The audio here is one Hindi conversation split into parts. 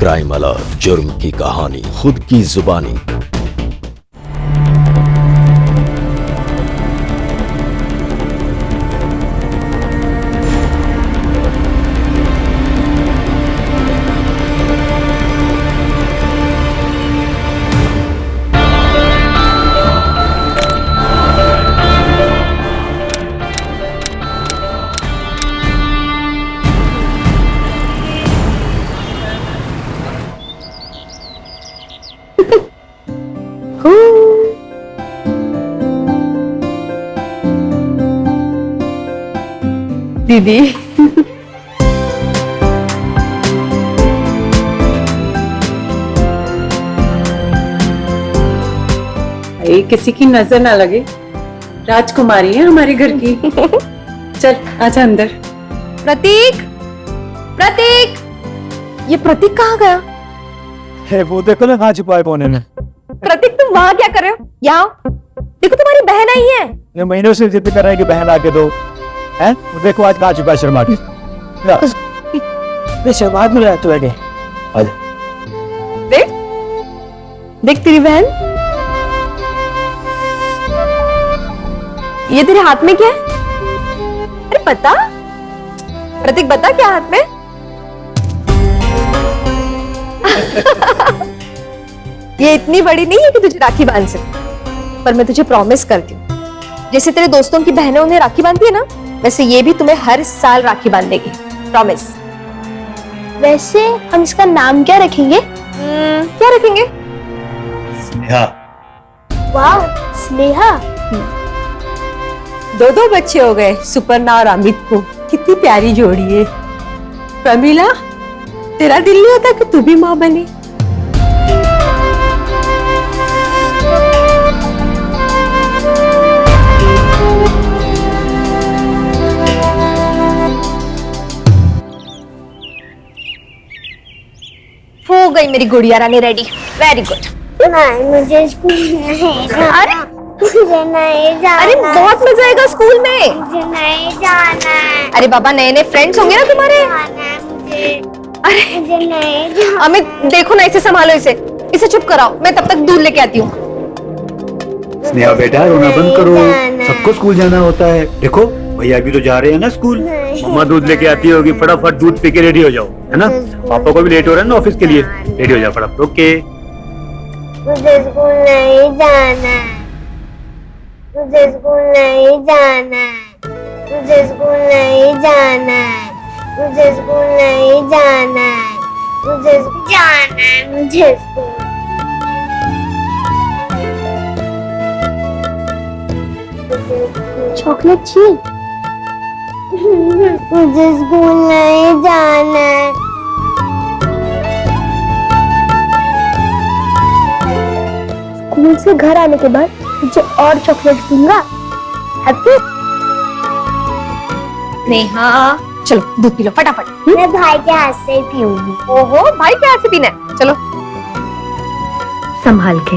क्राइम अलर्ट, जुर्म की कहानी खुद की जुबानी। दीदी ये किसी की नजर ना लगे, राजकुमारी है हमारे घर की। चल आजा अंदर। प्रतीक, प्रतीक, ये प्रतीक कहाँ गया? है वो देखो ना कहाँ छुपा है कोने में। प्रतीक तुम वहाँ क्या कर रहे हो? यहाँ देखो तुम्हारी बहन आई है। ये महीनों से जिद कर रहा है कि बहन आके दो, हैं? वो देखो आज कहाँ छुपा है शर्मा के। शर्मा में रहते बैठे। देख देख तेरी बहन। ये तेरे हाथ में क्या है? अरे बता प्रतीक, बता क्या हाथ में? ये इतनी बड़ी नहीं है कि तुझे राखी बांध सके, पर मैं तुझे प्रॉमिस करती हूँ, जैसे तेरे दोस्तों की बहनें उन्हें राखी बांधती है ना, वैसे ये भी तुम्हें हर साल राखी बांध देगी। प्रॉमिस। वैसे हम इसका नाम क्या रखेंगे? क्या रखेंगे? स्नेहा। वाह, स्नेहा। दो बच्चे हो गए, सुपर्णा और अमित को। कितनी प्यारी जोड़ी है। प्रमीला, तेरा दिल नहीं होता कि तू भी माँ बने? हो गई मेरी गुड़िया रानी रेडी। Very good. नहीं, मुझे स्कूल नहीं जाना। अरे मुझे नहीं जाना। अरे बहुत मजा आएगा स्कूल में। मुझे नहीं जाना। अरे बाबा, नए नए फ्रेंड्स होंगे ना तुम्हारे। मुझे अरे मुझे नहीं जाना। अमित देखो ना, इसे संभालो, इसे चुप कराओ, मैं तब तक दूध लेके आती हूँ। स्नेहा बेटा, रोना बंद करो, सबको स्कूल जाना होता है। देखो भैया भी तो जा रहे हैं ना स्कूल। मम्मा दूध लेके आती होगी, फटाफट दूध पी के रेडी हो जाओ, है ना? पापा को भी लेट हो रहा है ना ऑफिस के लिए, रेडी हो जाओ फटाफट। ओके। मुझे स्कूल नहीं जाना। मुझे स्कूल नहीं जाना। मुझे स्कूल नहीं जाना। मुझे स्कूल नहीं जाना। मुझे जाना है। मुझे स्कूल। चॉकलेट चाहिए? मुझे स्कूल नहीं जाना है। स्कूल से घर आने के बाद मुझे और चॉकलेट दूंगा। हैप्पी? नेहा चलो दूध पी लो फटाफट। मैं भाई के हाथ से ही पीऊंगी। ओहो, भाई के हाथ से पीना है? चलो संभाल के।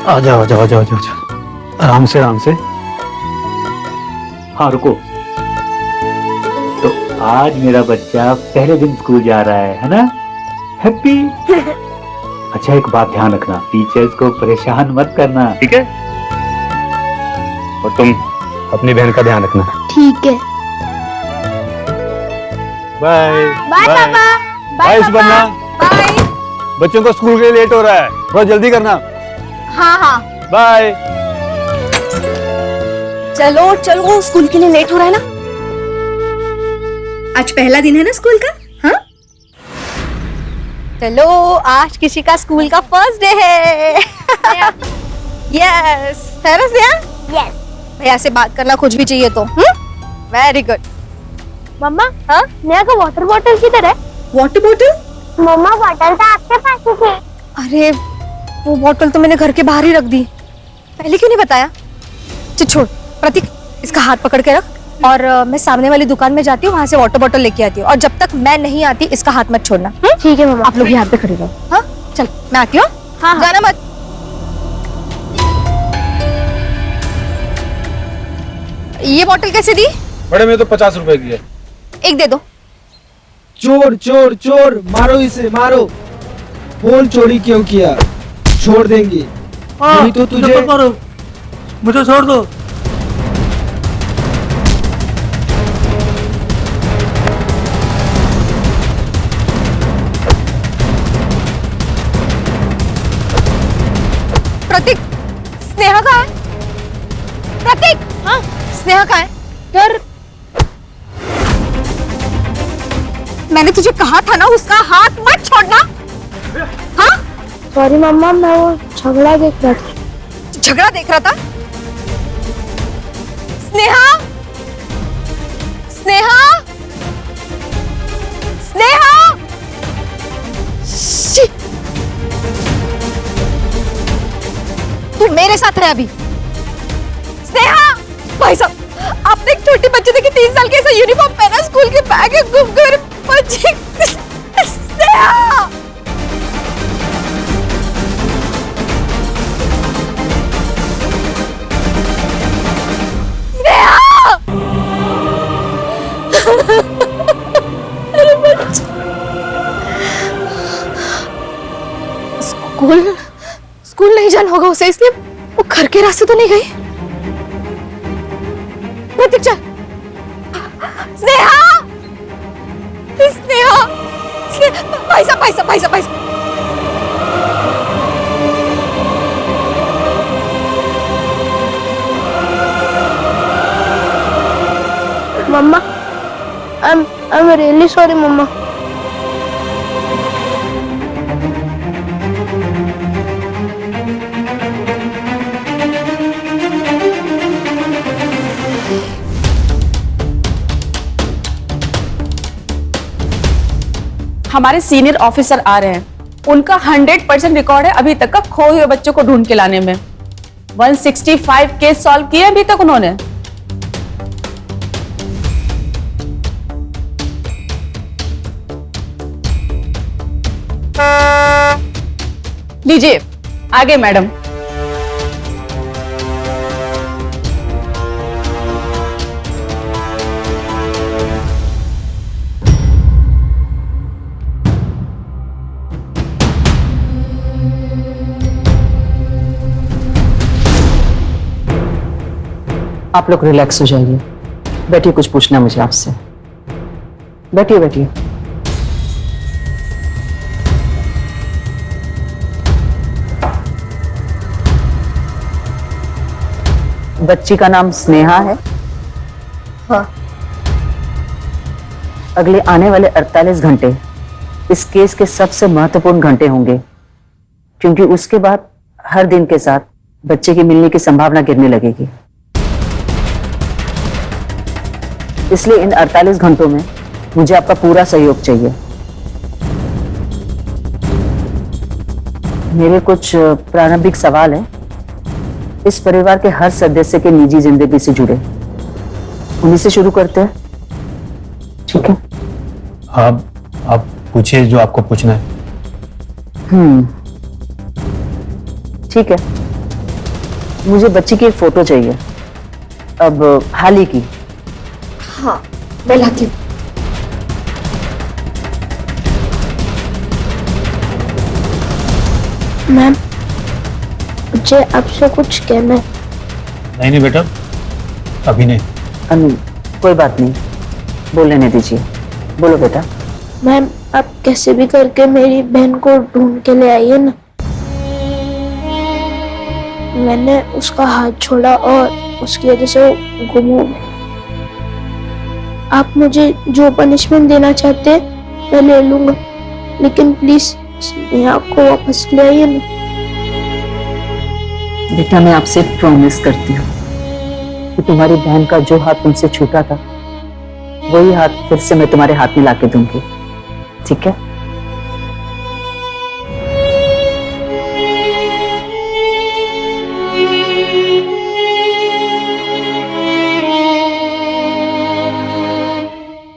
आ जाओ आ जाओ आ जाओ आ जाओ, आराम से आराम से। हाँ रुको। तो आज मेरा बच्चा पहले दिन स्कूल जा रहा है ना? हैप्पी। अच्छा एक बात ध्यान रखना, टीचर्स को परेशान मत करना, ठीक है? और तुम अपनी बहन का ध्यान रखना। ठीक है। बाय बाय पापा। बाय सुपर्णा। बाय। बच्चों को स्कूल के लिए लेट हो रहा है, थोड़ा जल्दी करना। हाँ हाँ बाय। चलो चलो, स्कूल के लिए लेट हो रहा है ना। आज पहला दिन है ना स्कूल का। हाँ चलो, आज किसी का स्कूल का फर्स्ट डे है। यस है ना स्नेहा? यस। भैया से बात करना कुछ भी चाहिए तो। Very good. मम्मा, हाँ नेहा का वाटर बॉटल किधर है? Water bottle? मम्मा, बॉटल तो आपके पास ही थी। अरे वो बॉटल तो मैंने घर के बाहर ही रख दी, पहले क्यों नहीं बताया? चल छोड़ प्रतीक, इसका हाथ पकड़ के रख और मैं सामने वाली दुकान में जाती हूँ, वहां से वाटर बॉटल लेके आती हूँ, और जब तक मैं नहीं आती इसका हाथ मत छोड़ना। ठीक है मम्मा। आप लोग यहाँ पे खड़े रहो। हाँ चल मैं आती हूँ। हाँ जाना मत। ये बॉटल कैसे दी? मैडम ये तो 50 रुपए की है। एक दे दो। चोर चोर चोर, मारो इसे मारो। बोल चोरी क्यों किया, छोड़ देंगे। नहीं तो तुझे मारो, मुझे छोड़ दो। प्रतीक, स्नेहा कहाँ है? प्रतीक, हाँ स्नेहा कहाँ है? यार मैंने तुझे कहा था ना उसका हाथ मत छोड़ना। हाँ सॉरी मम्मा, मैं वो झगड़ा देख रहा था। झगड़ा देख रहा था? स्नेहा, स्नेहा, स्नेहा, शी! तू मेरे साथ रह अभी। स्नेहा, भाई साहब आपने एक छोटी बच्चे देखी 3 साल के ऐसा यूनिफॉर्म पहना, स्कूल के बैग है, घूम कर बच्चे। स्नेहा, अरे बच्चे, स्कूल स्कूल नहीं जाना होगा उसे, इसलिए वो घर के रास्ते तो नहीं गई। प्रतीक चल। स्नेहा, स्नेहा, भाई साहब भाई साहब भाई साहब भाई साहब। मम्मा, I'm really sorry मम्मा। हमारे सीनियर ऑफिसर आ रहे हैं, उनका 100% रिकॉर्ड है अभी तक का खोए हुए बच्चों को ढूंढ के लाने में। 165 केस सॉल्व किए अभी तक उन्होंने। लीजिए आगे मैडम। आप लोग रिलैक्स हो जाइए, बैठिए, कुछ पूछना है मुझे आपसे। बैठिए बैठिए। बच्ची का नाम स्नेहा है? हाँ। अगले आने वाले 48 घंटे इस केस के सबसे महत्वपूर्ण घंटे होंगे, क्योंकि उसके बाद हर दिन के साथ बच्चे की मिलने की संभावना गिरने लगेगी। इसलिए इन 48 घंटों में मुझे आपका पूरा सहयोग चाहिए। मेरे कुछ प्रारंभिक सवाल हैं इस परिवार के हर सदस्य के निजी जिंदगी से जुड़े, उन्हीं से शुरू करते हैं, ठीक है? आप पूछिए जो आपको पूछना है। ठीक है। मुझे बच्ची की एक फोटो चाहिए, अब हाल ही की। हाँ मैं लाती हूँ। मैम, मुझे आपसे कुछ कहना है। नहीं बेटा, अभी नहीं। अनु, कोई बात नहीं, बोल लेने दीजिए। बोलो बेटा। मैम, आप कैसे भी करके मेरी बहन को ढूंढ के ले आइए ना। मैंने उसका हाथ छोड़ा और उसकी वजह से वो गुम हो गई। आप मुझे जो पनिशमेंट देना चाहते हैं मैं ले लूंगा, लेकिन प्लीज स्नेहा को वापस ले आइए ना। बेटा, मैं आपसे प्रॉमिस करती हूँ कि तुम्हारी बहन का जो हाथ तुमसे छूटा था वही हाथ फिर से मैं तुम्हारे हाथ में लाके दूंगी, ठीक है?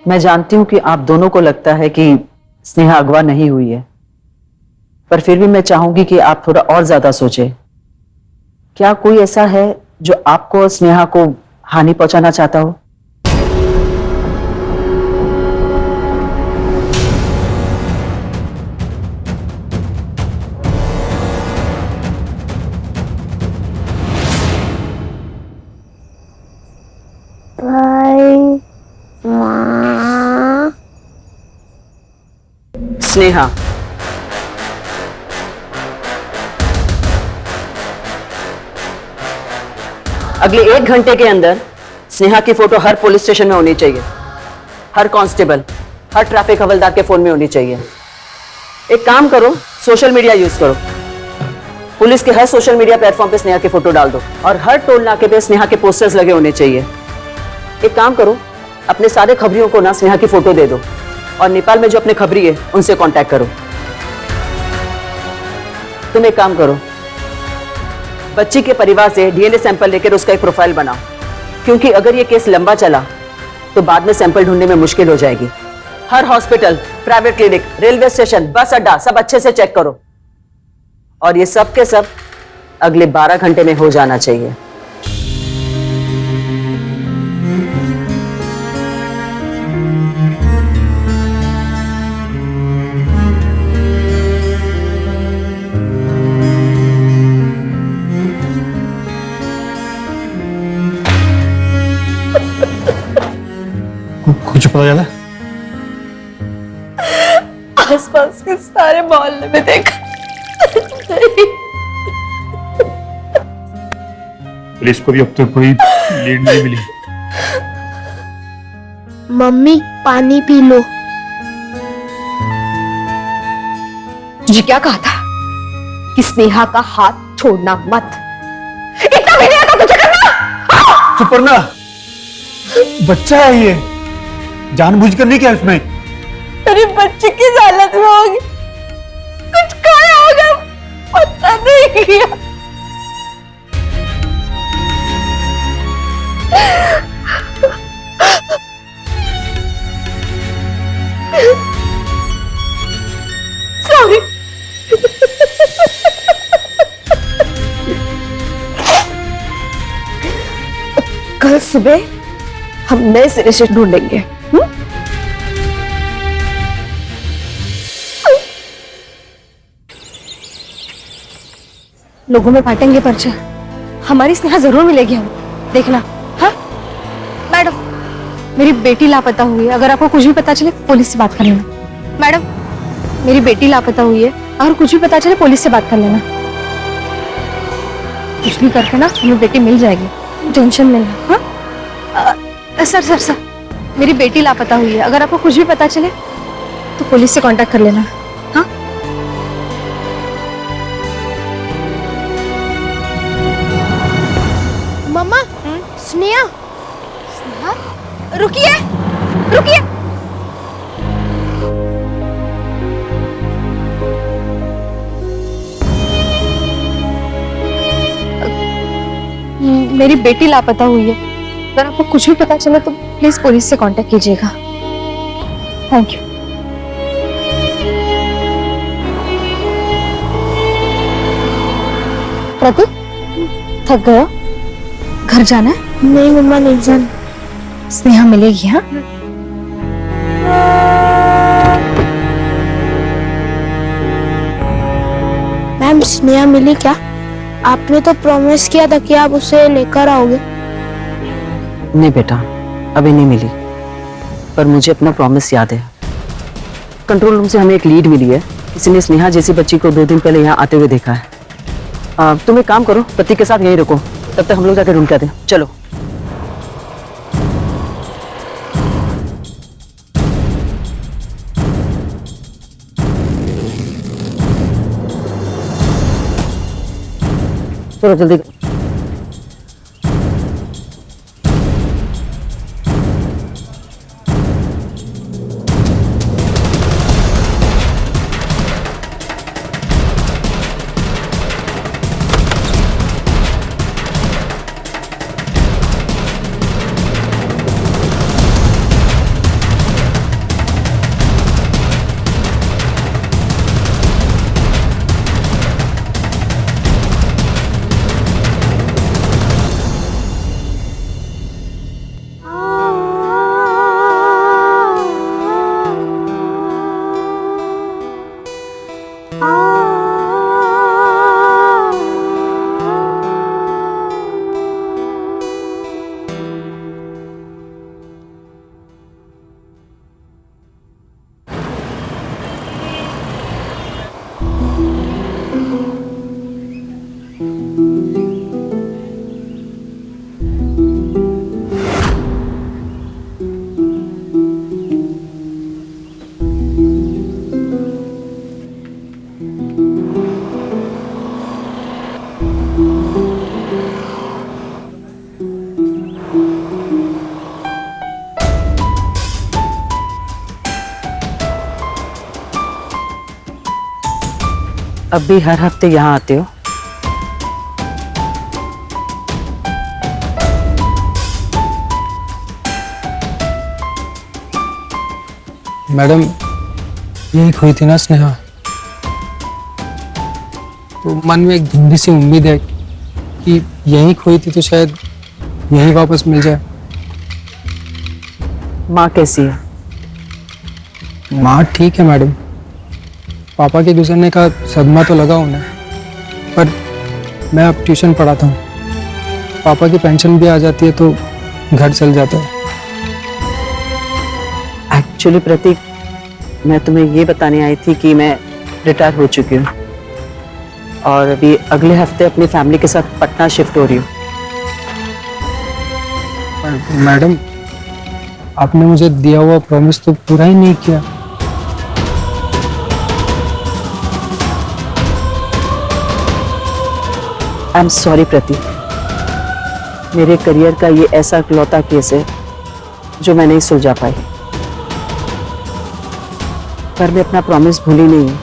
मैं जानती हूं कि आप दोनों को लगता है कि स्नेहा अगवा नहीं हुई है, पर फिर भी मैं चाहूंगी कि आप थोड़ा और ज्यादा सोचें। क्या कोई ऐसा है जो आपको और स्नेहा को हानि पहुंचाना चाहता हो। भाई माँ स्नेहा, अगले 1 घंटे के अंदर स्नेहा की फोटो हर पुलिस स्टेशन में होनी चाहिए, हर कांस्टेबल, हर ट्रैफिक हवलदार के फोन में होनी चाहिए। एक काम करो, सोशल मीडिया यूज करो, पुलिस के हर सोशल मीडिया प्लेटफॉर्म पे स्नेहा की फोटो डाल दो और हर टोल नाके पे स्नेहा के पोस्टर्स लगे होने चाहिए। एक काम करो, अपने सारे खबरियों को ना स्नेहा की फोटो दे दो और नेपाल में जो अपने खबरी है उनसे कांटेक्ट करो। तुम एक काम करो, बच्ची के परिवार से डीएनए सैंपल लेकर उसका एक प्रोफाइल बनाओ, क्योंकि अगर ये केस लंबा चला तो बाद में सैंपल ढूंढने में मुश्किल हो जाएगी। हर hospital, private clinic, railway station, bus अड्डा सब अच्छे से चेक करो और ये सब के सब अगले 12 घंटे में हो जाना चाहिए। कुछ पता चला? आसपास के सारे मोहल्ले में देखा। पुलिस को भी अब तक कोई लीड नहीं मिली। मम्मी पानी पी लो। तुझे क्या कहा था कि स्नेहा का हाथ छोड़ना मत? इतना भी नहीं आता तुझे करना? सुपर्णा, बच्चा है ये, जानबूझकर नहीं किया उसने। मेरी बच्ची की हालत में होगी, कुछ खाया होगा, पता नहीं किया। सॉरी। कल सुबह हम नए सिरे से ढूंढेंगे। लोगों में बांटेंगे पर्चे, हमारी स्नेहा जरूर मिलेगी हम, देखना। हाँ मैडम, मेरी बेटी लापता हुई है, अगर आपको कुछ भी पता चले पुलिस से बात कर लेना। मैडम, मेरी बेटी लापता हुई है, अगर कुछ भी पता चले पुलिस से बात कर लेना। कुछ भी करके ना हमें बेटी मिल जाएगी, टेंशन नहीं है। हाँ सर, मेरी बेटी लापता हुई है, अगर आपको कुछ भी पता चले तो पुलिस से कांटेक्ट कर लेना। हाँ मम्मा, स्नेहा। रुकिए, रुकिए। मेरी बेटी लापता हुई है, अगर आपको कुछ भी पता चले तो प्लीज पुलिस से कांटेक्ट कीजिएगा। Thank you. प्रतीक, थक गए हो? घर जाना है? नहीं मम्मा, नहीं जाना। स्नेहा मिलेगी। हाँ मैम, स्नेहा मिली क्या? आपने तो प्रॉमिस किया था कि आप उसे लेकर आओगे। नहीं बेटा, अभी नहीं मिली, पर मुझे अपना प्रॉमिस याद है। कंट्रोल रूम से हमें एक लीड मिली है, किसी ने स्नेहा जैसी बच्ची को 2 दिन पहले यहाँ आते हुए देखा है। तुम एक काम करो, प्रतीक के साथ यहीं रुको, तब तक हम लोग जाकर ढूंढ के आते हैं। चलो। चलो जल्दी। अब भी हर हफ्ते यहाँ आते हो? मैडम यही खोई थी ना स्नेहा, तो मन में एक धुंधली सी उम्मीद है कि यही खोई थी तो शायद यही वापस मिल जाए। माँ कैसी है? माँ ठीक है मैडम, पापा के गुजरने का सदमा तो लगा उन्हें, पर मैं अब ट्यूशन पढ़ाता हूँ, पापा की पेंशन भी आ जाती है तो घर चल जाता है। एक्चुअली प्रतीक, मैं तुम्हें ये बताने आई थी कि मैं रिटायर हो चुकी हूँ और अभी अगले हफ्ते अपनी फैमिली के साथ पटना शिफ्ट हो रही हूँ। पर मैडम, आपने मुझे दिया हुआ प्रॉमिस तो पूरा ही नहीं किया। आई एम सॉरी प्रतीक, मेरे करियर का ये ऐसा इकलौता केस है जो मैं नहीं सुलझा पाई, पर मैं अपना प्रॉमिस भूली नहीं हूं।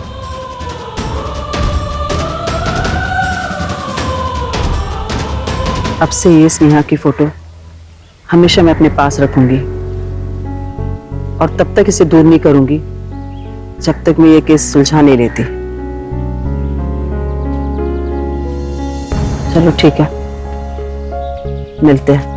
अब से ये स्नेहा की फोटो हमेशा मैं अपने पास रखूंगी और तब तक इसे दूर नहीं करूंगी जब तक मैं ये केस सुलझा नहीं लेती। चलो ठीक है, मिलते हैं।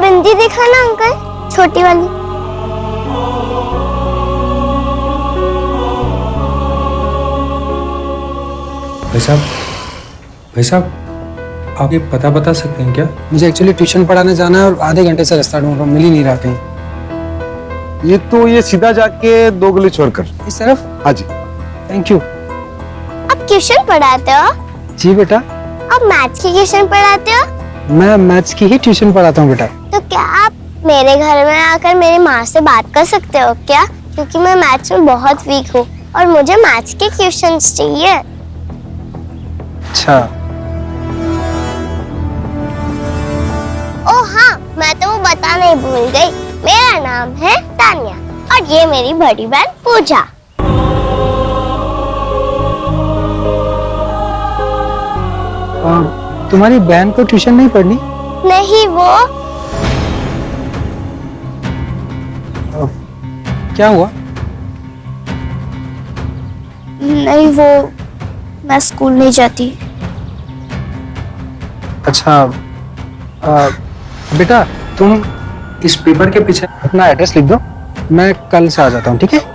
बिंदी दिखा ना अंकल, छोटी वाली। भाई साहब, आप ये पता बता सकते हैं क्या? मुझे एक्चुअली ट्यूशन पढ़ाने जाना है और आधे घंटे से रास्ता ढूंढ रहा हूँ, मिल ही नहीं रहा कहीं। ये सीधा जाके 2 गली छोड़कर इस तरफ? हाँ जी। Thank you. आप ट्यूशन पढ़ाते हो? जी बेटा। आप मैथ्स की ट्यूशन पढ़ाते हो? मैं मैथ्स की ही ट्यूशन पढ़ाता हूँ बेटा। तो क्या आप मेरे घर में आकर मेरी माँ से बात कर सकते हो क्या? क्योंकि मैं मैथ्स में बहुत वीक हूँ और मुझे मैथ्स की ट्यूशंस चाहिए। अच्छा। ओह हाँ, मैं तो वो बताना ही भूल गई। मेरा नाम है तानिया और ये मेरी बड़ी बहन पूजा। तुम्हारी बहन को ट्यूशन नहीं पढ़नी? नहीं, वो क्या हुआ? नहीं, वो मैं स्कूल नहीं जाती। अच्छा, बेटा तुम इस पेपर के पीछे अपना एड्रेस लिख दो, मैं कल से आ जाता हूँ, ठीक है?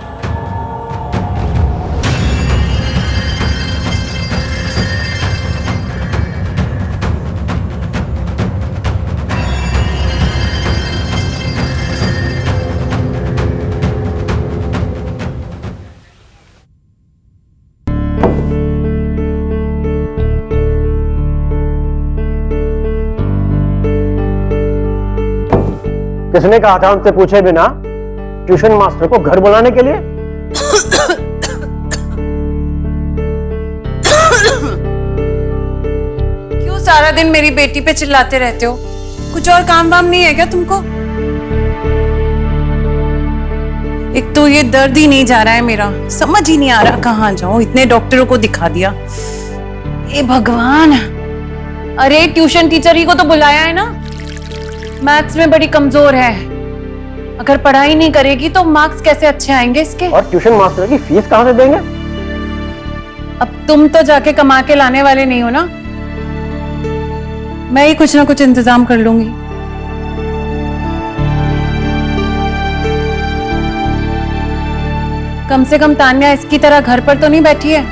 किसने कहा था उनसे पूछे बिना ट्यूशन मास्टर को घर बुलाने के लिए? क्यों सारा दिन मेरी बेटी पे चिल्लाते रहते हो? कुछ और काम वाम नहीं है क्या तुमको? एक तो ये दर्द ही नहीं जा रहा है मेरा, समझ ही नहीं आ रहा कहाँ जाऊं। इतने डॉक्टरों को दिखा दिया। ए भगवान, अरे ट्यूशन टीचर ही को तो बुलाया है ना। मैथ्स में बड़ी कमजोर है, अगर पढ़ाई नहीं करेगी तो मार्क्स कैसे अच्छे आएंगे इसके? और ट्यूशन मास्टर की फीस कहाँ से देंगे? अब तुम तो जाके कमा के लाने वाले नहीं हो ना, मैं ही कुछ ना कुछ इंतजाम कर लूंगी। कम से कम तान्या इसकी तरह घर पर तो नहीं बैठी है।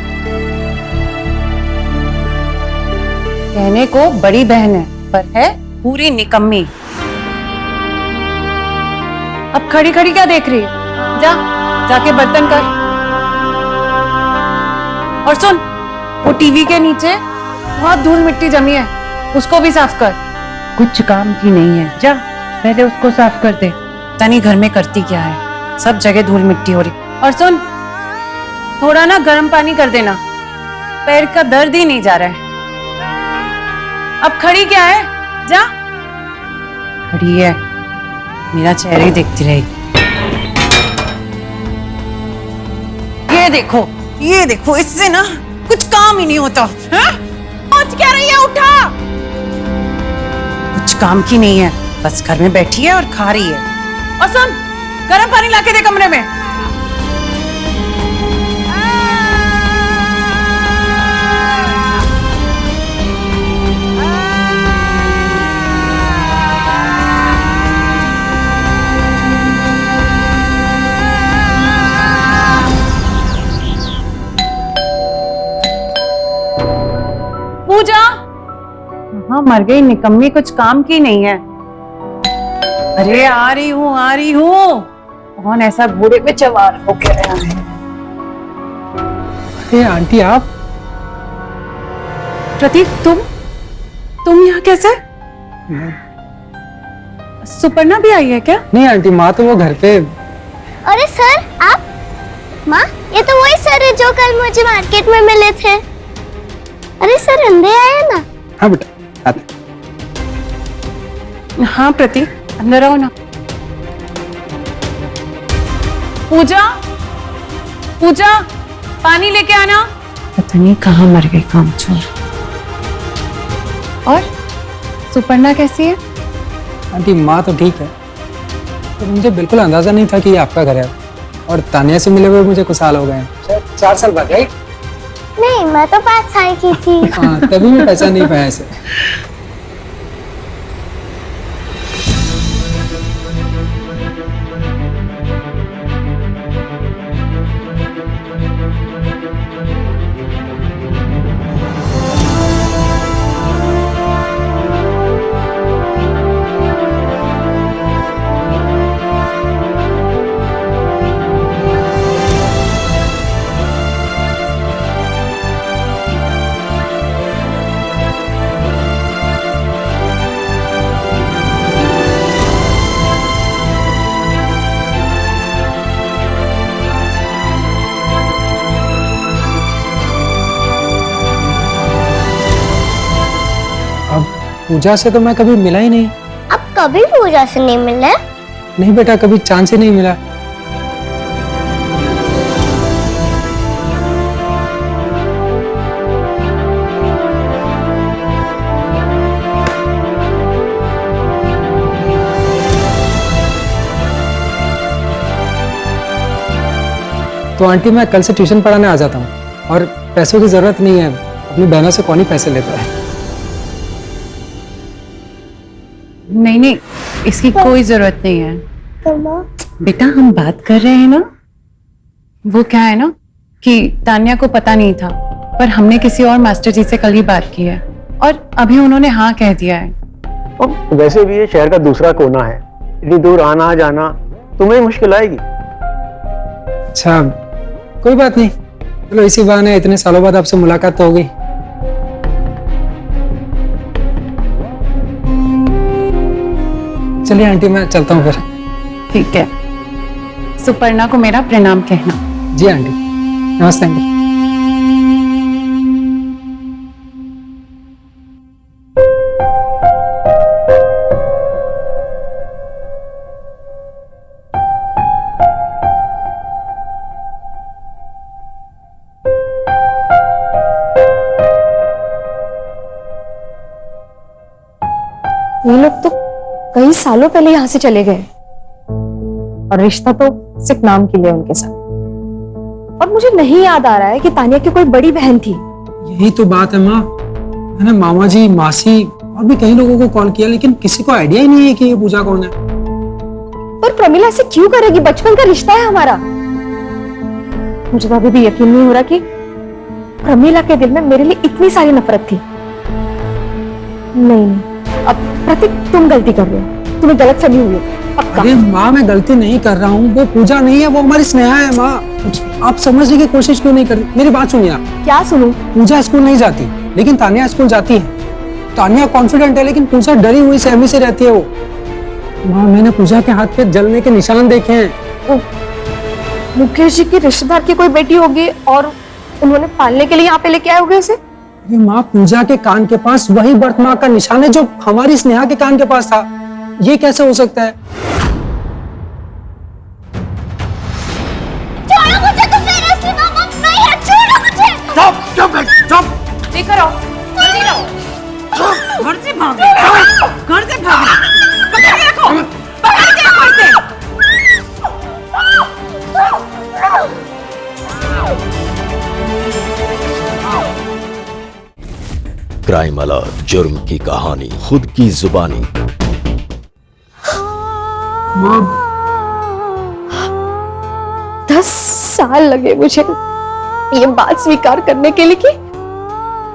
कहने को बड़ी बहन है पर है पूरी निकम्मी। अब खड़ी खड़ी क्या देख रही है? जाके बर्तन कर। और सुन, वो टीवी के नीचे बहुत धूल मिट्टी जमी है, उसको भी साफ कर। कुछ काम की नहीं है, जा पहले उसको साफ कर दे। पता नहीं घर में करती क्या है, सब जगह धूल मिट्टी हो रही। और सुन, थोड़ा ना गर्म पानी कर देना, पैर का दर्द ही नहीं जा रहा है। अब खड़ी क्या है, जा। खड़ी है, मेरा चेहरा ही देखती रहेगी। ये देखो, इससे ना कुछ काम ही नहीं होता। आज कह रही है उठा, कुछ काम की नहीं है, बस घर में बैठी है और खा रही है। और सुन, गर्म पानी लाके दे कमरे में। पूजा, हाँ मर गई निकम्मी, कुछ काम की नहीं है। अरे आ रही हूँ। कौन ऐसा घोड़े पे सवार होके आया है? अरे आंटी आप? प्रतीक, तुम यहाँ कैसे? सुपर्णा भी आई है क्या? नहीं आंटी, माँ तो वो घर पे। अरे सर, आप? माँ, ये तो वही सर है जो कल मुझे मार्केट में मिले थे। अरे सर, अंदर आए ना? हाँ बेटा, आते। हाँ प्रतीक, अंदर आओ ना। पूजा, पानी लेके आना। पता नहीं कहाँ मर गई कामचोर। और सुपर्णा कैसी है? आंटी माँ तो ठीक है, तो मुझे बिल्कुल अंदाजा नहीं था कि ये आपका घर है। और तानिया से मिले हुए मुझे कुछ साल हो गए हैं, शायद 4 साल बाद, राइट? नहीं, मैं तो 5 साल की थी। हाँ, तभी मैं पहचान नहीं पाया इसे। पूजा से तो मैं कभी मिला ही नहीं। अब कभी पूजा से नहीं मिले? नहीं बेटा, कभी चांद से नहीं मिला। तो आंटी मैं कल से ट्यूशन पढ़ाने आ जाता हूँ, और पैसों की जरूरत नहीं है, अपनी बहनों से कौन ही पैसे लेता है। नहीं, इसकी कोई जरूरत नहीं है बेटा, हम बात कर रहे हैं ना। वो क्या है ना कि तान्या को पता नहीं था, पर हमने किसी और मास्टर जी से कल ही बात की है और अभी उन्होंने हाँ कह दिया है। और वैसे भी ये शहर का दूसरा कोना है, इतनी दूर आना जाना तुम्हें मुश्किल आएगी। अच्छा, कोई बात नहीं, चलो इसी बहाने इतने सालों बाद आपसे मुलाकात तो हो गई। चलिए आंटी, मैं चलता हूँ फिर। ठीक है, सुपर्णा को मेरा प्रणाम कहना। जी आंटी, नमस्ते आंटी। ये लोग तो कई सालों पहले यहाँ से चले गए, और रिश्ता तो सिर्फ नाम के लिए उनके साथ। और मुझे नहीं याद आ रहा है कि तानिया की कोई बड़ी बहन थी। यही तो बात है माँ, मैंने मामा जी, मासी और भी कई लोगों को कॉल किया, लेकिन किसी को आइडिया ही नहीं है कि ये पूजा कौन है। पर प्रमिला ऐसे क्यों करेगी? बचपन का रिश्ता है हमारा। मुझे तो अभी भी यकीन नहीं हो रहा कि प्रमिला के दिल में मेरे लिए इतनी सारी नफरत थी। नहीं, अब प्रतीक तुम गलती कर रहे हो, तुम्हें गलतफहमी हुई है। अरे माँ, मैं गलती नहीं कर रहा हूँ, वो पूजा नहीं है, वो हमारी स्नेहा है माँ। आप समझने की कोशिश क्यों नहीं करती? मेरी बात सुनिए आप। क्या सुनूं? पूजा स्कूल नहीं जाती, लेकिन तानिया स्कूल जाती है। तानिया कॉन्फिडेंट है, लेकिन पूजा डरी हुई सहमी से रहती है वो। माँ, मैंने पूजा के हाथ पे जलने के निशान देखे हैं। मुकेश जी की रिश्तेदार की कोई बेटी होगी और उन्होंने पालने के लिए यहाँ पे लेके आए होंगे उसे। ये माँ, पूजा के कान के पास वही बर्थमार्क का निशान है जो हमारी स्नेहा के कान के पास था। ये कैसे हो सकता है? छोड़ो मुझे, तुम मेरे असली मामा नहीं है, छोड़ो मुझे। चुप चुप चुप। लेकर आओ, जल्दी लाओ। घर से भाग घर से भाग पकड़ के रखो, पकड़ के रखो इसे। क्राइम अलर्ट, जुर्म की कहानी खुद की जुबानी। माँ, 10 साल लगे मुझे ये बात स्वीकार करने के लिए कि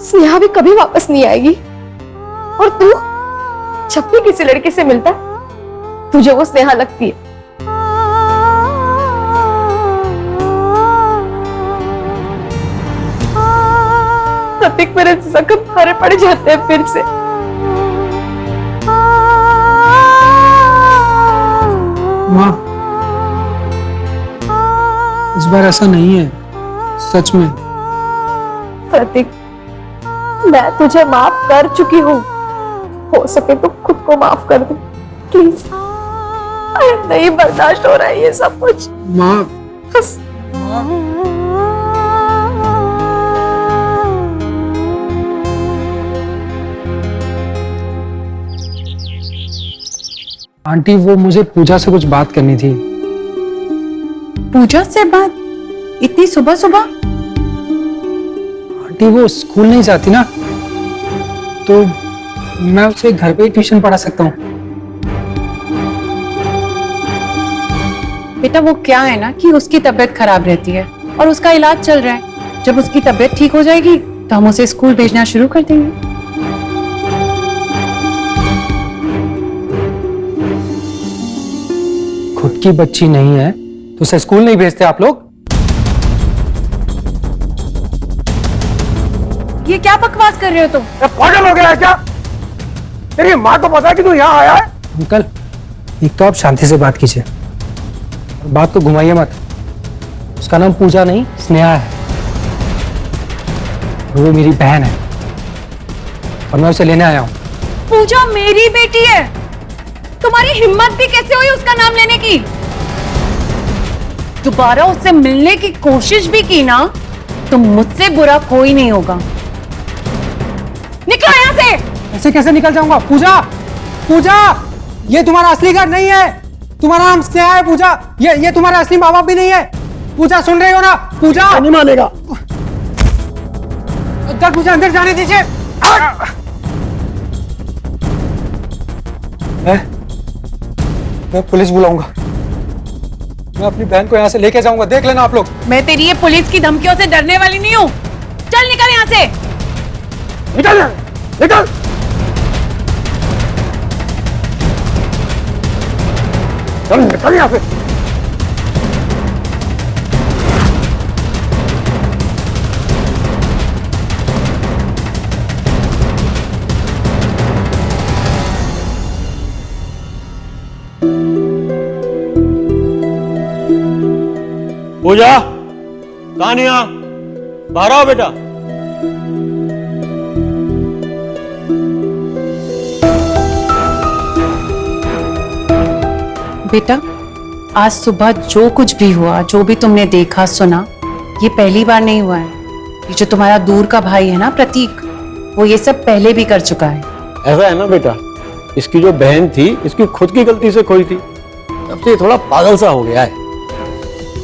स्नेहा भी कभी वापस नहीं आएगी। और तू जब भी किसी लड़के से मिलता है तुझे वो स्नेहा लगती है। प्रतीक, मेरे जख्म भरे पड़ जाते हैं फिर से। माँ, इस बार ऐसा नहीं है, सच में। प्रतीक, मैं तुझे माफ कर चुकी हूँ, हो सके तो खुद को माफ कर दे प्लीज। नहीं बर्दाश्त हो रहा है ये सब कुछ। माँ, बस आंटी, वो मुझे पूजा से कुछ बात करनी थी। पूजा से बात? इतनी सुबह सुबह? आंटी, वो स्कूल नहीं जाती ना, तो मैं उसे घर पे ही ट्यूशन पढ़ा सकता हूँ। बेटा, वो क्या है ना कि उसकी तबीयत खराब रहती है और उसका इलाज चल रहा है। जब उसकी तबीयत ठीक हो जाएगी तो हम उसे स्कूल भेजना शुरू कर देंगे। खुद की बच्ची नहीं है तो उसे स्कूल नहीं भेजते आप लोग? ये क्या बकवास कर रहे हो तुम? पागल हो गया है क्या? तेरी माँ को पता है कि तू यहाँ आया है? अंकल, एक तो आप शांति से बात कीजिए और बात को घुमाइए मत। उसका नाम पूजा नहीं, स्नेहा है। और वो मेरी बहन है और मैं उसे लेने आया हूँ। पूजा मेरी बेटी है। तुम्हारी हिम्मत भी कैसे हुई उसका नाम लेने की? दोबारा उससे मिलने की कोशिश भी की ना तो मुझसे बुरा कोई नहीं होगा। निकलो यहाँ से। ऐसे कैसे निकल जाऊंगा? पूजा, पूजा, ये तुम्हारा असली घर नहीं है। तुम्हारा नाम स्नेहा है पूजा। ये तुम्हारा असली माँ बाप भी नहीं है। पूजा, सुन रही हो ना? पूजा नहीं मानेगा। अंदर, मुझे अंदर जाने दीजिए। मैं पुलिस बुलाऊंगा। मैं अपनी बहन को यहाँ से लेके जाऊंगा, देख लेना आप लोग। मैं तेरी ये पुलिस की धमकियों से डरने वाली नहीं हूँ। चल निकल यहाँ से। निकल निकल। चल निकल यहाँ से। पूजा, तानिया, बाहर आओ बेटा। बेटा, आज सुबह जो कुछ भी हुआ, जो भी तुमने देखा सुना, ये पहली बार नहीं हुआ है। ये जो तुम्हारा दूर का भाई है ना प्रतीक, वो ये सब पहले भी कर चुका है। ऐसा है ना बेटा, इसकी जो बहन थी इसकी खुद की गलती से खोई थी, तब से ये थोड़ा पागल सा हो गया है।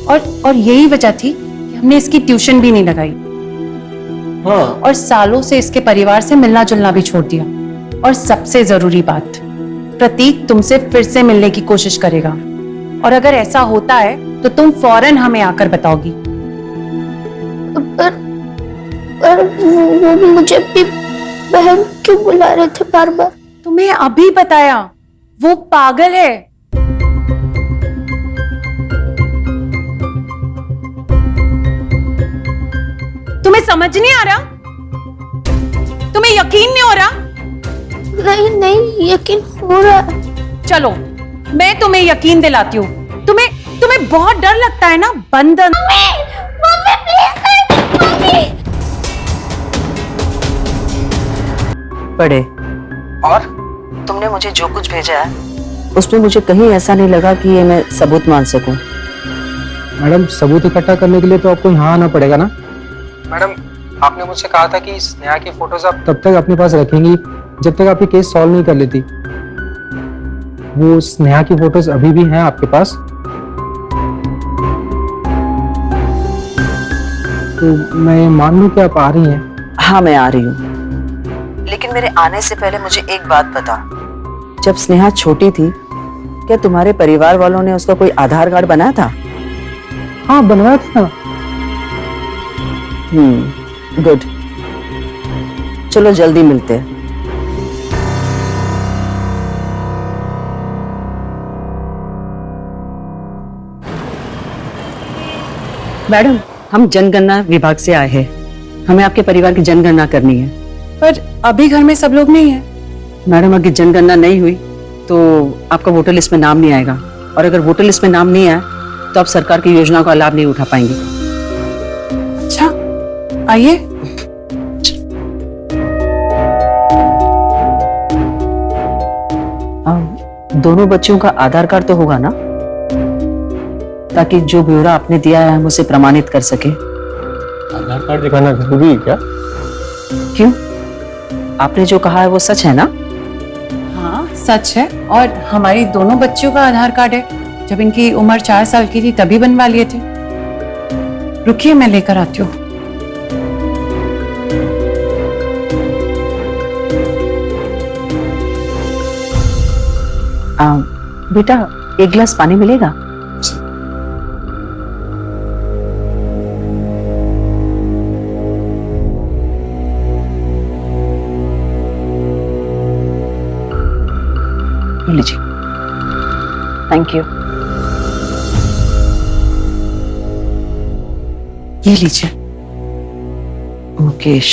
और यही वजह थी कि हमने इसकी ट्यूशन भी नहीं लगाई। हाँ। और सालों से इसके परिवार से मिलना जुलना भी छोड़ दिया। और सबसे जरूरी बात, प्रतीक तुमसे फिर से मिलने की कोशिश करेगा। और अगर ऐसा होता है तो तुम फौरन हमें आकर बताओगी। पर वो मुझे भी बहन क्यों बुला रहे थे बार बार? तुम्हें अभी बताया, वो पागल है। समझ नहीं आ रहा? तुम्हें यकीन नहीं हो रहा? नहीं नहीं, यकीन हो रहा है। चलो मैं तुम्हें यकीन दिलाती हूँ। तुम्हें बहुत डर लगता है ना बंदर। Mummy please mummy. पढ़े। और तुमने मुझे जो कुछ भेजा है उसमें मुझे कहीं ऐसा नहीं लगा कि ये मैं सबूत मान सकूं। मैडम सबूत इकट्ठा करने के लिए तो आपको यहाँ आना पड़ेगा ना। मैडम आपने मुझसे कहा था कि स्नेहा की फोटोज आप तब तक अपने पास रखेंगी जब तक आपकी केस सॉल्व नहीं कर लेती। वो स्नेहा की फोटोज अभी भी हैं आपके पास? तो मैं मान लूं कि आप आ रही हैं? हाँ मैं आ रही हूँ, लेकिन मेरे आने से पहले मुझे एक बात बता। जब स्नेहा छोटी थी क्या तुम्हारे परिवार वालों ने उसका कोई आधार कार्ड बनाया था? हाँ बनवाया था। गुड। चलो जल्दी मिलते हैं। मैडम हम जनगणना विभाग से आए हैं। हमें आपके परिवार की जनगणना करनी है। पर अभी घर में सब लोग नहीं है। मैडम अगर जनगणना नहीं हुई तो आपका वोटर लिस्ट में नाम नहीं आएगा, और अगर वोटर लिस्ट में नाम नहीं आया तो आप सरकार की योजनाओं का लाभ नहीं उठा पाएंगे। अच्छा आइए। दोनों बच्चों का आधार कार्ड तो होगा ना, ताकि जो ब्यौरा आपने दिया है हम उसे प्रमाणित कर सके। आधार कार्ड दिखाना जरूरी है क्या? क्यों? आपने जो कहा है वो सच है ना? हाँ सच है, और हमारी दोनों बच्चियों का आधार कार्ड है। जब इनकी उम्र 4 साल की थी तभी बनवा लिए थे। रुकिए मैं लेकर आती हूँ। बेटा एक गिलास पानी मिलेगा? लीजिए। Thank you. ये लीजिए। मुकेश,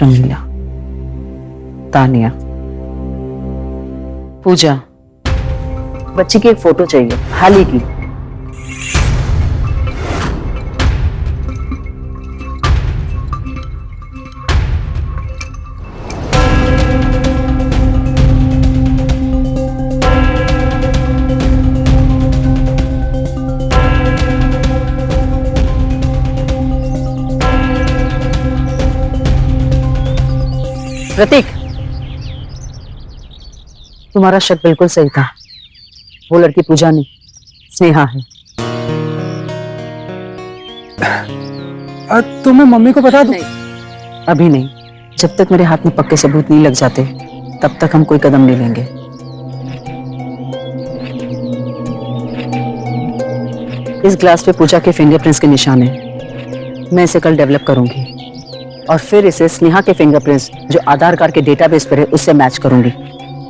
रंगीला, तानिया, पूजा। बच्ची की एक फोटो चाहिए, हाल ही की। प्रतीक, तुम्हारा शक बिल्कुल सही था। वो लड़की पूजा नहीं, स्नेहा है। तो मैं मम्मी को बता दूं? नहीं, अभी नहीं। जब तक मेरे हाथ में पक्के सबूत नहीं लग जाते तब तक हम कोई कदम नहीं लेंगे। इस ग्लास पे पूजा के फिंगरप्रिंट्स के निशान हैं। मैं इसे कल डेवलप करूंगी और फिर इसे स्नेहा के फिंगरप्रिंट्स जो आधार कार्ड के डेटाबेस पर है उससे मैच करूंगी,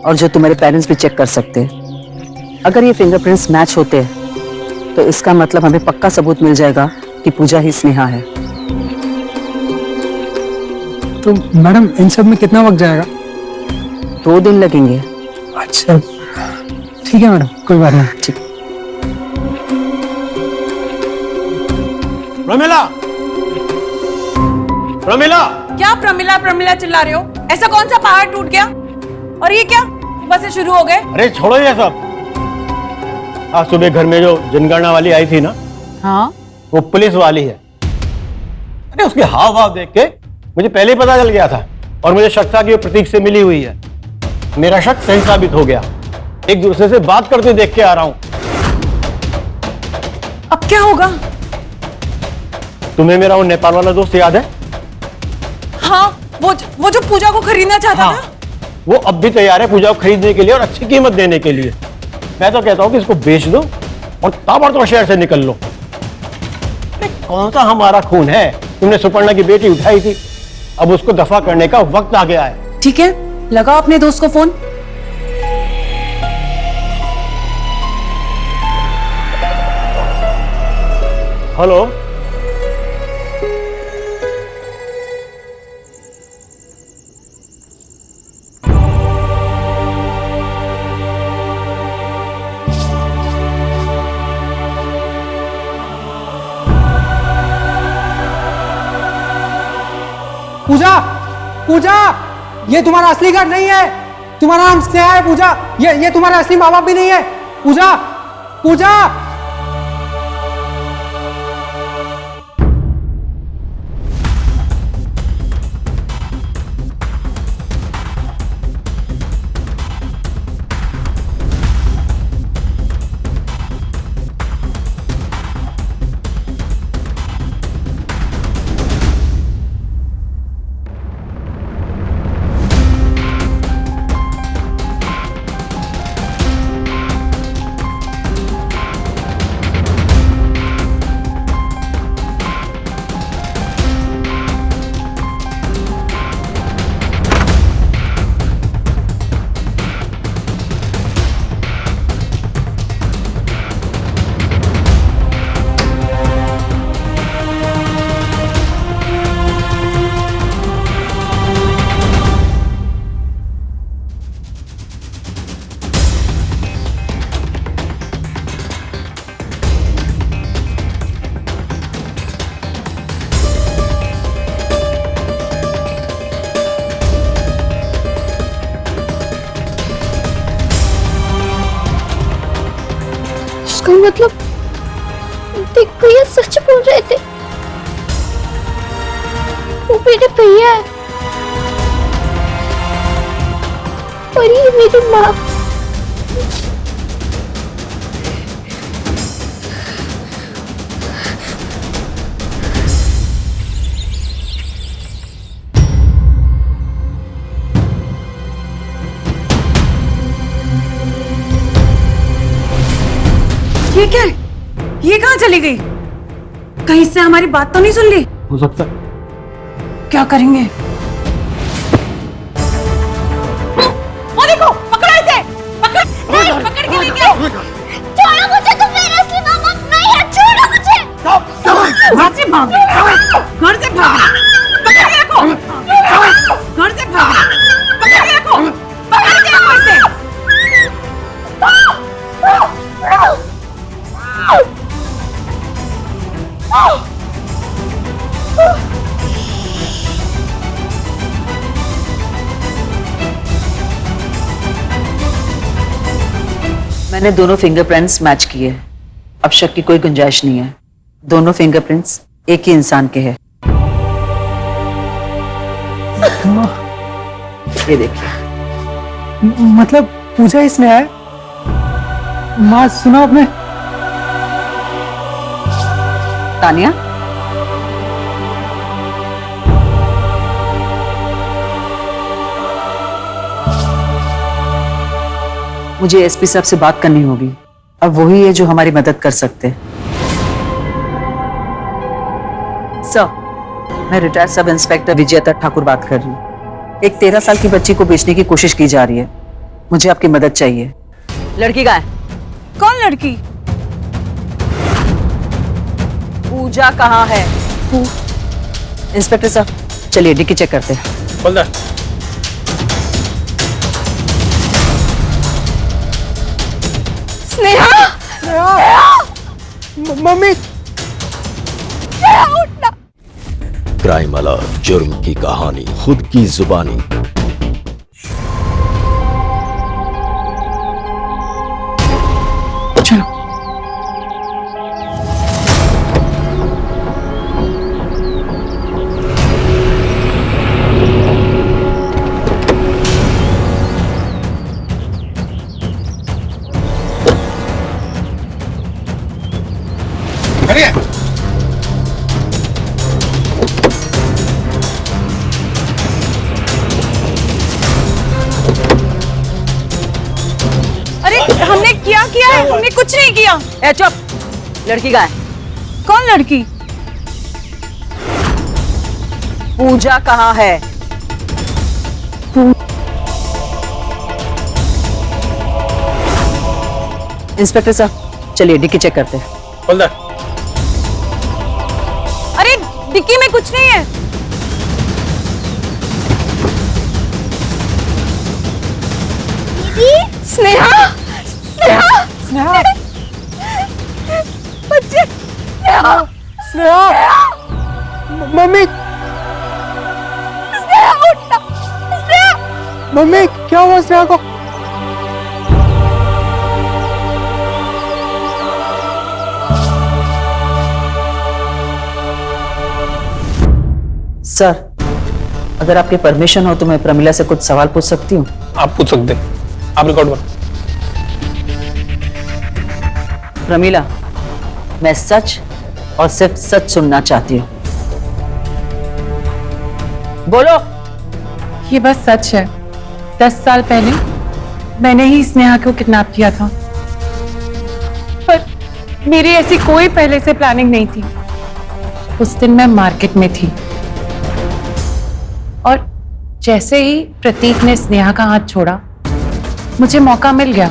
और जो तुम्हारे पेरेंट्स भी चेक कर सकते हैं। अगर ये फिंगरप्रिंट्स मैच होते हैं तो इसका मतलब हमें पक्का सबूत मिल जाएगा कि पूजा ही स्नेहा है। तो मैडम इन सब में कितना वक्त जाएगा? 2 दिन लगेंगे। अच्छा ठीक है मैडम, कोई बात नहीं। ठीक। प्रमिला, प्रमिला, क्या प्रमिला प्रमिला चिल्ला रहे हो? ऐसा कौन सा पहाड़ टूट गया? और ये क्या बस से शुरू हो गए? अरे छोड़ो ये सब। आज सुबह घर में जो जनगणना वाली आई थी ना, हाँ वो पुलिस वाली है। अरे उसके हाव भाव देख के मुझे पहले ही पता चल गया था, और मुझे शक था कि वो प्रतीक से मिली हुई है। मेरा शक सही साबित हो गया। एक दूसरे से बात करते देख के आ रहा हूं। अब क्या होगा? तुम्हें मेरा वो नेपाल वाला दोस्त याद है? हाँ वो जो पूजा को खरीदना चाहता हाँ, था। वो अब भी तैयार है पूजा को खरीदने के लिए और अच्छी कीमत देने के लिए। मैं तो कहता हूं कि इसको बेच दो और ताबड़तोड़ शहर से निकल लो। कौन सा हमारा खून है? तुमने सुपर्णा की बेटी उठाई थी, अब उसको दफा करने का वक्त आ गया है। ठीक है, लगाओ अपने दोस्त को फोन। हेलो, पूजा, पूजा, ये तुम्हारा असली घर नहीं है। तुम्हारा नाम स्नेहा है पूजा। ये तुम्हारे असली माँ बाप भी नहीं है। पूजा, पूजा। मतलब देखो ये सच बोल रहे थे, वो मेरे भैया है और ये मेरी माँ। ये क्या है? ये कहाँ चली गई? कहीं से हमारी बात तो नहीं सुन ली? हो सकता है। क्या करेंगे? वो देखो, पकड़ो इसे! पकड़! नहीं, पकड़ के लेके आओ! छोड़ो मुझे, तुम मेरे असली माँ बाप नहीं है, छोड़ो मुझे! घर से भाग! घर से भाग! पकड़ के रखो! घर से भाग! पकड़ के रखो! पकड़ के रखो इसे! मैंने दोनों फिंगरप्रिंट्स मैच किए। अब शक की कोई गुंजाइश नहीं है। दोनों फिंगरप्रिंट्स एक ही इंसान के हैं। ये देखिए। मतलब पूजा ही स्नेहा है? माँ सुना आपने? तानिया, मुझे एसपी साहब से बात करनी होगी। अब वही है जो हमारी मदद कर सकते हैं। सर, मैं रिटायर्ड सब इंस्पेक्टर विजेता ठाकुर बात कर रही हूँ। एक 13 साल की बच्ची को बेचने की कोशिश की जा रही है। मुझे आपकी मदद चाहिए। लड़की कहाँ है? कौन लड़की? पूजा कहाँ है? इंस्पेक्टर साहब, चलिए डिक्की चेक करते हैं। खोल दे। स्नेहा! मम्मी! उठना! क्राइम अलर्ट, जुर्म की कहानी खुद की जुबानी। चलो। अरे हमने क्या किया है? हमने कुछ नहीं किया। ए चुप! लड़की कहाँ है? कौन लड़की? पूजा कहाँ है? इंस्पेक्टर साहब, चलिए डिक्की चेक करते हैं। खोल दे। अरे डिक्की में कुछ नहीं है। स्नेहा! स्नेहा! स्नेहा! बच्चे! स्नेहा! मम्मी! मम्मी क्या हुआ स्नेहा को? सर, अगर आपकी परमिशन हो तो मैं प्रमिला से कुछ सवाल पूछ सकती हूँ? आप पूछ सकते हैं, आप रिकॉर्ड करो। प्रमिला, मैं सच और सिर्फ सच सुनना चाहती हूँ। बोलो। ये बस सच है। 10 साल पहले मैंने ही स्नेहा को किडनैप किया था, पर मेरी ऐसी कोई पहले से प्लानिंग नहीं थी। उस दिन मैं मार्केट में थी और जैसे ही प्रतीक ने स्नेहा का हाथ छोड़ा, मुझे मौका मिल गया।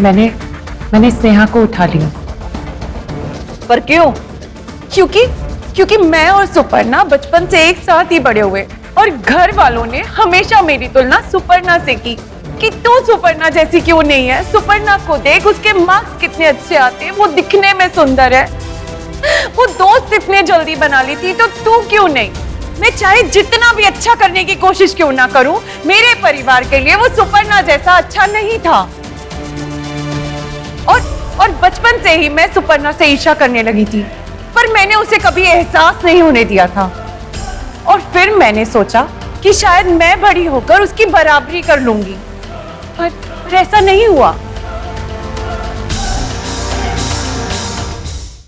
मैंने स्नेहा को उठा लिया। पर क्यों? क्योंकि मैं और सुपर्णा बचपन से एक साथ ही बड़े हुए और घर वालों ने हमेशा मेरी तुलना सुपर्णा से की कि तू सुपर्णा जैसी क्यों नहीं है, सुपर्णा को देख, उसके मार्क्स कितने अच्छे आते हैं, वो दिखने में सुंदर है, वो दोस्त इतने जल्दी बना ली थी, तो तू क्यों नहीं? मैं चाहे जितना भी अच्छा करने की कोशिश क्यों ना करूं, मेरे परिवार के लिए वो सुपर्णा जैसा अच्छा नहीं था। और बचपन से ही मैं सुपर्णा से ईर्ष्या करने लगी थी, पर मैंने उसे कभी एहसास नहीं होने दिया था। और फिर मैंने सोचा कि शायद मैं बड़ी होकर उसकी बराबरी कर लूंगी, पर ऐसा नहीं हुआ।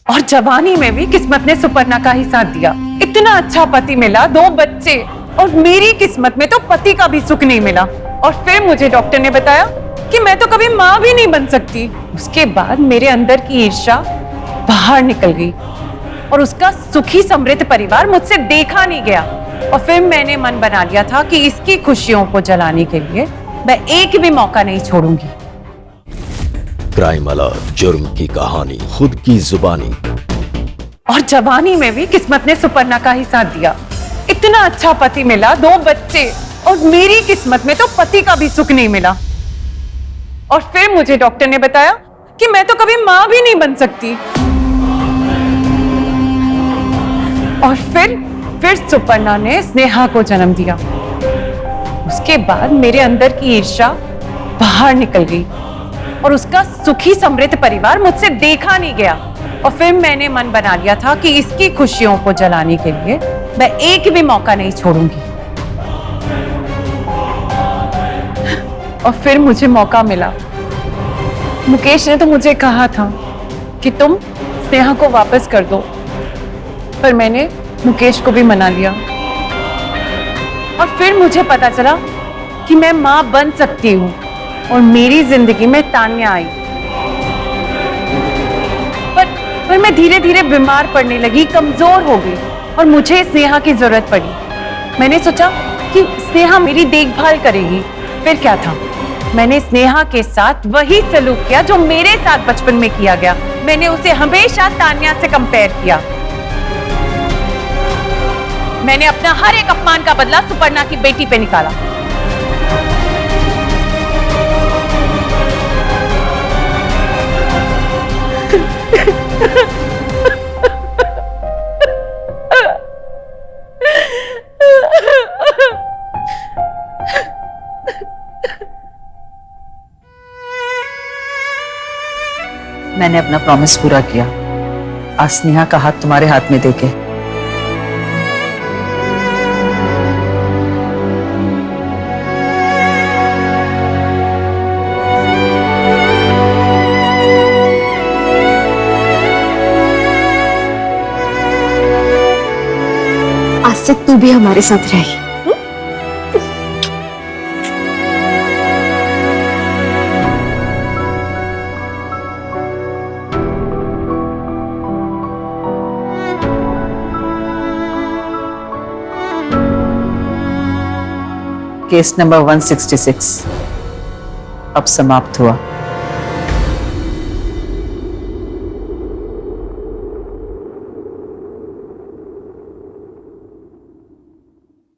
और जवानी में भी किस्मत ने सुपर्णा का ही साथ दिया। इतना अच्छा पति मिला, 2 बच्चे, और मेरी किस्मत में तो पति का भी सुख नहीं मिला। और फिर मुझे डॉक्टर ने बताया कि मैं तो कभी माँ भी नहीं बन सकती। उसके बाद मेरे अंदर की ईर्ष्या बाहर निकल गई और उसका सुखी समृद्ध परिवार मुझसे देखा नहीं गया। और फिर मैंने मन बना लिया था कि इसकी खुशियों को जलाने के लिए मैं एक भी मौका नहीं छोड़ूंगी। क्राइम अलर्ट, जुर्म की कहानी खुद की जुबानी। और जवानी में भी किस्मत ने सुपर्णा का ही साथ दिया। इतना अच्छा पति मिला, 2 बच्चे, और मेरी किस्मत में तो पति का भी सुख नहीं मिला। और फिर मुझे डॉक्टर ने बताया कि मैं तो कभी माँ भी नहीं बन सकती। और फिर सुपर्णा ने स्नेहा को जन्म दिया। उसके बाद मेरे अंदर की ईर्ष्या बाहर निकल गई और उसका सुखी समृद्ध परिवार मुझसे देखा नहीं गया। और फिर मैंने मन बना लिया था कि इसकी खुशियों को जलाने के लिए मैं एक भी मौका नहीं छोड़ूंगी। और फिर मुझे मौका मिला। मुकेश ने तो मुझे कहा था कि तुम स्नेहा को वापस कर दो, पर मैंने मुकेश को भी मना लिया। और फिर मुझे पता चला कि मैं मां बन सकती हूँ और मेरी जिंदगी में तान्या आई। पर मैं धीरे धीरे बीमार पड़ने लगी, कमजोर हो गई और मुझे स्नेहा की जरूरत पड़ी। मैंने सोचा कि स्नेहा मेरी देखभाल करेगी। फिर क्या था, मैंने स्नेहा के साथ वही सलूक किया जो मेरे साथ बचपन में किया गया। मैंने उसे हमेशा तान्या से कंपेयर किया। मैंने अपना हर एक अपमान का बदला सुपर्णा की बेटी पे निकाला। मैंने अपना प्रॉमिस पूरा किया। आज स्नेहा का हाथ तुम्हारे हाथ में देके आज से तू भी हमारे साथ रहेगी। केस नंबर 166 अब समाप्त हुआ।